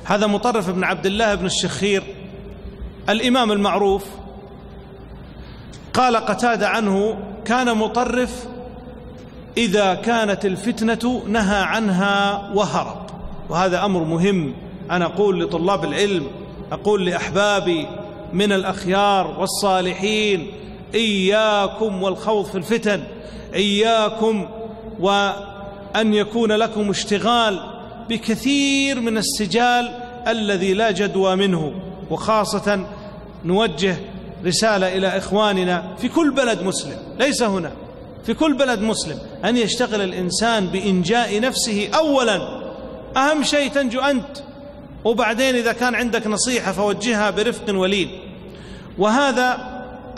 هذا مطرف بن عبد الله بن الشخير الإمام المعروف. قال قتادة عنه: كان مطرف إذا كانت الفتنة نهى عنها وهرب. وهذا أمر مهم، أنا أقول لطلاب العلم، أقول لأحبابي من الأخيار والصالحين: إياكم والخوض في الفتن، إياكم وأن يكون لكم اشتغال بكثير من السجال الذي لا جدوى منه. وخاصة نوجه رسالة إلى إخواننا في كل بلد مسلم، ليس هنا، في كل بلد مسلم، أن يشتغل الإنسان بإنجاء نفسه أولا. أهم شيء تنجو أنت، وبعدين إذا كان عندك نصيحة فوجهها برفق ولين. وهذا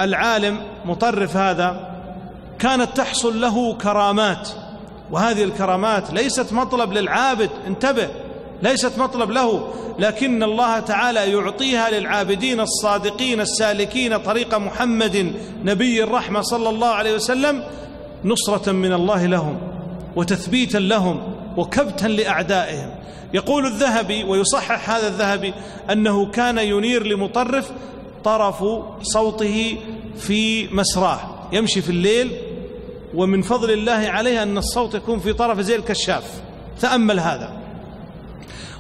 العالم مطرف هذا كانت تحصل له كرامات، وهذه الكرامات ليست مطلب للعابد، انتبه، ليست مطلب له، لكن الله تعالى يعطيها للعابدين الصادقين السالكين طريق محمد نبي الرحمة صلى الله عليه وسلم، نصرة من الله لهم وتثبيتا لهم وكبتا لأعدائهم. يقول الذهبي، ويصحح هذا الذهبي، أنه كان ينير لمطرف طرف صوته في مسراه، يمشي في الليل، ومن فضل الله عليه أن الصوت يكون في طرف زي الكشاف. تأمل هذا.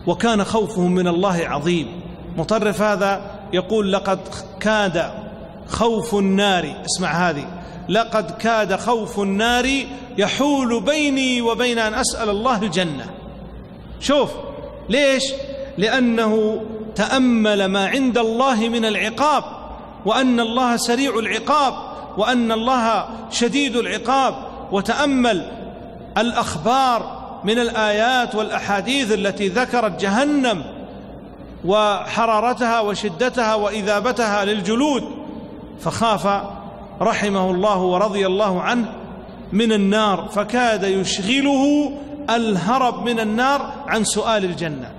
وكان خوفهم من الله عظيم. مطرف هذا يقول: لقد كاد خوف النار، اسمع هذه، لقد كاد خوف النار يحول بيني وبين أن أسأل الله الجنة. شوف ليش؟ لأنه تأمل ما عند الله من العقاب، وأن الله سريع العقاب، وأن الله شديد العقاب، وتأمل الأخبار من الآيات والأحاديث التي ذكرت جهنم وحرارتها وشدتها وإذابتها للجلود، فخاف رحمه الله ورضي الله عنه من النار، فكاد يشغله الهرب من النار عن سؤال الجنة.